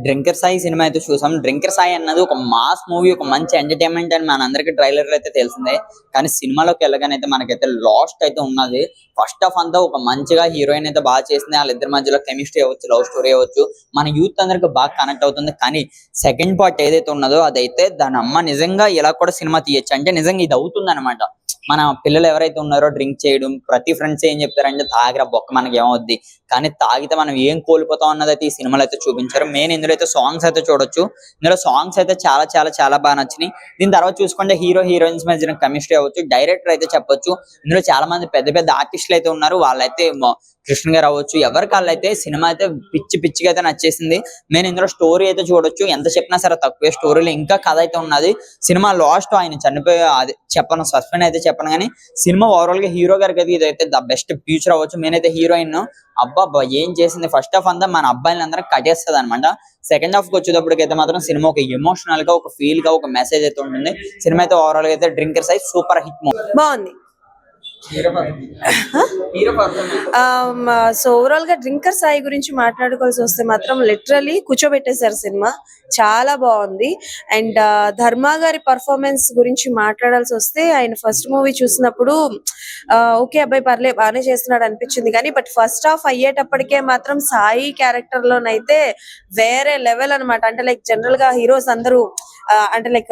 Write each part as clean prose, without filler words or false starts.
Drinker Sai cinema అయితే చూసాం. Drinker Sai అన్నది ఒక మాస్ మూవీ, ఒక మంచి ఎంటర్టైన్మెంట్ అని మనందరికి ట్రైలర్ అయితే తెలిసిందే. కానీ సినిమాలోకి వెళ్ళగానైతే మనకైతే లాస్ట్ అయితే ఉన్నది. ఫస్ట్ హాఫ్ అంతా ఒక మంచిగా హీరోయిన్ అయితే బాగా చేసింది. వాళ్ళిద్దరి మధ్యలో కెమిస్ట్రీ అవ్వచ్చు, లవ్ స్టోరీ అవ్వచ్చు, మన యూత్ అందరికి బాగా కనెక్ట్ అవుతుంది. కానీ సెకండ్ పార్ట్ ఏదైతే ఉన్నదో అదైతే దాని అమ్మ నిజంగా ఇలా కూడా సినిమా తీయచ్చు అంటే నిజంగా ఇది అవుతుంది అనమాట. మన పిల్లలు ఎవరైతే ఉన్నారో డ్రింక్ చేయడం, ప్రతి ఫ్రెండ్స్ ఏం చెప్తారంటే తాగిరా బొక్క మనకి ఏమవుద్ది, కానీ తాగితే మనం ఏం కోల్పోతాం అన్నది అయితే ఈ సినిమాలో అయితే చూపించారు. మెయిన్ ఇందులో అయితే సాంగ్స్ అయితే చూడొచ్చు. ఇందులో సాంగ్స్ అయితే చాలా చాలా చాలా బాగా నచ్చినాయి. దీని తర్వాత చూసుకుంటే హీరో హీరోయిన్స్ మధ్య కెమిస్ట్రీ అవ్వచ్చు, డైరెక్టర్ అయితే చెప్పొచ్చు. ఇందులో చాలా మంది పెద్ద పెద్ద ఆర్టిస్టులు అయితే ఉన్నారు. వాళ్ళైతే కృష్ణ గారు అవ్వచ్చు, ఎవరికి వాళ్ళైతే సినిమా అయితే పిచ్చి పిచ్చిగా అయితే నచ్చేసింది. నేను ఇందులో స్టోరీ అయితే చూడొచ్చు, ఎంత చెప్పినా సరే తక్కువే. స్టోరీలో ఇంకా కథ అయితే ఉన్నది. సినిమా లాస్ట్ ఆయన చనిపోయి అది చెప్పను, సస్పెండ్ అయితే చెప్పను, కానీ సినిమా ఓవరాల్ గా హీరో గారికి అయితే ఇదైతే ద బెస్ట్ ఫ్యూచర్ అవ్వచ్చు. నేనైతే హీరోయిన్ అబ్బా ఏం చేసింది, ఫస్ట్ హాఫ్ అంతా మన అబ్బాయిలు అందరూ కట్టేస్తుంది అనమాట. సెకండ్ హాఫ్ కి వచ్చేటప్పటికైతే మాత్రం సినిమా ఒక ఎమోషనల్ గా, ఒక ఫీల్ గా, ఒక మెసేజ్ అయితే ఉంటుంది. సినిమా అయితే ఓవరాల్ గా అయితే drinker Sai super hit movie. బాగుంది. సో ఓవరాల్ గా డ్రింకర్ సాయి గురించి మాట్లాడుకోవాల్సి వస్తే మాత్రం లిటరలీ కూర్చోబెట్టేశారు. సినిమా చాలా బాగుంది. అండ్ ధర్మా గారి పర్ఫార్మెన్స్ గురించి మాట్లాడాల్సి వస్తే ఆయన ఫస్ట్ మూవీ చూసినప్పుడు ఓకే అబ్బాయి పర్లే బాగానే చేస్తున్నాడు అనిపించింది, కానీ బట్ ఫస్ట్ హాఫ్ అయ్యేటప్పటికే మాత్రం సాయి క్యారెక్టర్ లోనైతే వేరే లెవెల్ అనమాట. అంటే లైక్ జనరల్ గా హీరోస్ అందరూ అంటే లైక్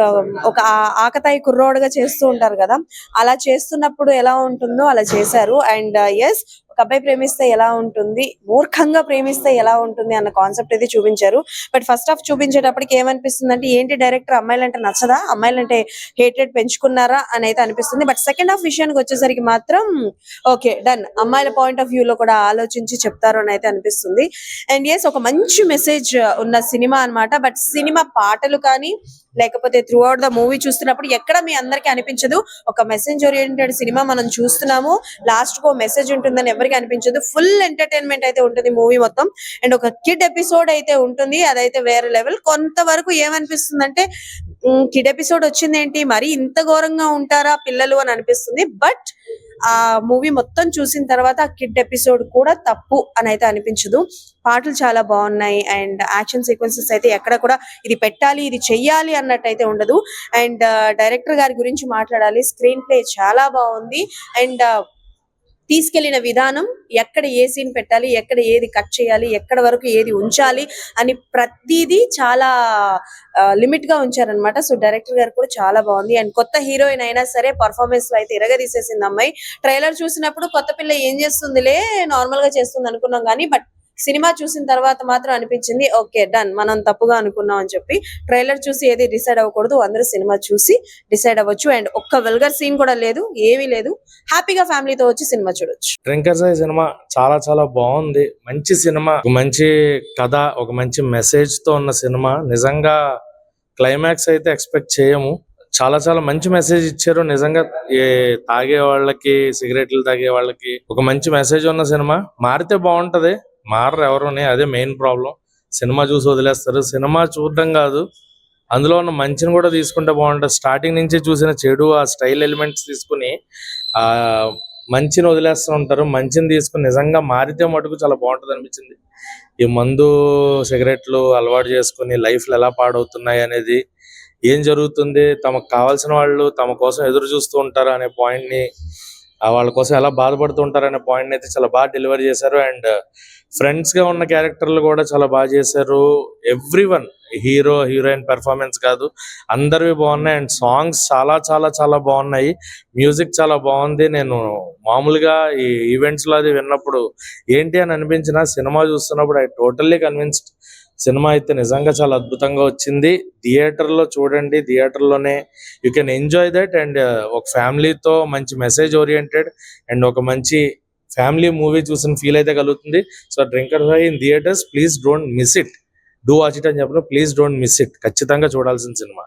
ఒక ఆకతాయి కుర్రోడుగా చేస్తూ ఉంటారు కదా, అలా చేస్తున్నప్పుడు ఎలా ఉంటుందో అలా చేశారు. అండ్ ఎస్, ఒక అబ్బాయి ప్రేమిస్తే ఎలా ఉంటుంది, మూర్ఖంగా ప్రేమిస్తే ఎలా ఉంటుంది అన్న కాన్సెప్ట్ అయితే చూపించారు. బట్ ఫస్ట్ హాఫ్ చూపించేటప్పటికి ఏమనిపిస్తుంది అంటే ఏంటి డైరెక్టర్ అమ్మాయిలంటే నచ్చదా, అమ్మాయిలంటే హేటెడ్ పెంచుకున్నారా అని అయితే అనిపిస్తుంది. బట్ సెకండ్ హాఫ్ విషయానికి వచ్చేసరికి మాత్రం ఓకే డన్, అమ్మాయిల పాయింట్ ఆఫ్ వ్యూ లో కూడా ఆలోచించి చెప్తారు అని అయితే అనిపిస్తుంది. అండ్ ఎస్, ఒక మంచి మెసేజ్ ఉన్న సినిమా అన్నమాట. బట్ సినిమా పాటలు కానీ లేకపోతే త్రూ అవుట్ ద మూవీ చూస్తున్నప్పుడు ఎక్కడ మీ అందరికీ అనిపించదు ఒక మెసేజ్ ఓరియంటెడ్ సినిమా మనం చూస్తున్నాము, లాస్ట్ కో మెసేజ్ ఉంటుందని ఎవరికి అనిపించదు. ఫుల్ ఎంటర్టైన్మెంట్ అయితే ఉంటుంది మూవీ మొత్తం. అండ్ ఒక కిడ్ ఎపిసోడ్ అయితే ఉంటుంది, అదైతే వేరే లెవెల్. కొంతవరకు ఏమనిపిస్తుంది అంటే కిడ్ ఎపిసోడ్ వచ్చింది ఏంటి, మరి ఇంత ఘోరంగా ఉంటారా పిల్లలు అని అనిపిస్తుంది. బట్ ఆ మూవీ మొత్తం చూసిన తర్వాత ఆ కిడ్ ఎపిసోడ్ కూడా తప్పు అని అయితే అనిపించదు. పాటలు చాలా బాగున్నాయి. అండ్ యాక్షన్ సీక్వెన్సెస్ అయితే ఎక్కడ కూడా ఇది పెట్టాలి ఇది చెయ్యాలి అన్నట్టు అయితే ఉండదు. అండ్ డైరెక్టర్ గారి గురించి మాట్లాడాలి, స్క్రీన్ ప్లే చాలా బాగుంది. అండ్ తీసుకెళ్లిన విధానం, ఎక్కడ ఏ సీన్ పెట్టాలి, ఎక్కడ ఏది కట్ చేయాలి, ఎక్కడ వరకు ఏది ఉంచాలి అని ప్రతిదీ చాలా లిమిట్ గా ఉంచారనమాట. సో డైరెక్టర్ గారు కూడా చాలా బాగుంది. అండ్ కొత్త హీరోయిన్ అయినా సరే పర్ఫార్మెన్స్ లో అయితే ఇరగదీసేసింది అమ్మాయి. ట్రైలర్ చూసినప్పుడు కొత్త పిల్ల ఏం చేస్తుందిలే నార్మల్ గా చేస్తుంది అనుకున్నాం, కానీ బట్ సినిమా చూసిన తర్వాత మాత్రం అనిపించింది ఓకే డన్, మనం తప్పుగా అనుకున్నాం అని చెప్పి. ట్రైలర్ చూసి ఏది డిసైడ్ అవ్వకూడదు, అందరూ సినిమా చూసి డిసైడ్ అవ్వచ్చు. అండ్ ఒక్క వెల్గర్ సీన్ కూడా లేదు, ఏమీ లేదు. హ్యాపీగా ఫ్యామిలీతో వచ్చి సినిమా చూడొచ్చు. డ్రింకర్ సాయి సినిమా చాలా చాలా బాగుంది. మంచి సినిమా, ఒక మంచి కథ, ఒక మంచి మెసేజ్ తో ఉన్న సినిమా. నిజంగా క్లైమాక్స్ అయితే ఎక్స్పెక్ట్ చేయము. చాలా చాలా మంచి మెసేజ్ ఇచ్చారు. నిజంగా తాగే వాళ్ళకి, సిగరెట్లు తాగే వాళ్ళకి ఒక మంచి మెసేజ్ ఉన్న సినిమా. మారితే బాగుంటది, మారరు ఎవరుని, అదే మెయిన్ ప్రాబ్లం. సినిమా చూసి వదిలేస్తారు. సినిమా చూడడం కాదు, అందులో ఉన్న మంచిని కూడా తీసుకుంటే బాగుంటుంది. స్టార్టింగ్ నుంచి చూసిన చెడు, ఆ స్టైల్ ఎలిమెంట్స్ తీసుకుని ఆ మంచిని వదిలేస్తూ ఉంటారు. మంచిని తీసుకుని నిజంగా మారితే మటుకు చాలా బాగుంటుంది అనిపించింది. ఈ మందు సిగరెట్లు అలవాటు చేసుకుని లైఫ్లు ఎలా పాడవుతున్నాయి అనేది, ఏం జరుగుతుంది, తమకు కావాల్సిన వాళ్ళు తమ కోసం ఎదురు చూస్తూ ఉంటారు అనే పాయింట్ ని, వాళ్ళ కోసం ఎలా బాధపడుతూ ఉంటారు అనే పాయింట్ అయితే చాలా బాగా డెలివరీ చేశారు. అండ్ ఫ్రెండ్స్ గా ఉన్న క్యారెక్టర్లు కూడా చాలా బాగా చేశారు. ఎవ్రీవన్, హీరో హీరోయిన్ పెర్ఫార్మెన్స్ కాదు, అందరివి బాగున్నాయి. అండ్ సాంగ్స్ చాలా చాలా చాలా బాగున్నాయి. మ్యూజిక్ చాలా బాగుంది. నేను మామూలుగా ఈ ఈవెంట్స్ లో అది విన్నప్పుడు ఏంటి అని అనిపించిన, సినిమా చూస్తున్నప్పుడు ఐ టోటల్లీ కన్విన్స్డ్. సినిమా అయితే నిజంగా చాలా అద్భుతంగా వచ్చింది. థియేటర్ లో చూడండి, థియేటర్ లోనే you can enjoy that. And ఒక ఫ్యామిలీతో మంచి మెసేజ్ ఓరియంటెడ్ అండ్ ఒక మంచి ఫ్యామిలీ మూవీ చూసిన ఫీల్ అయితే కలుగుతుంది. So drinker Sai in theatres, please don't miss it. Do watch it అని చెప్పను, ప్లీజ్ డోంట్ మిస్ ఇట్. ఖచ్చితంగా చూడాల్సిన సినిమా.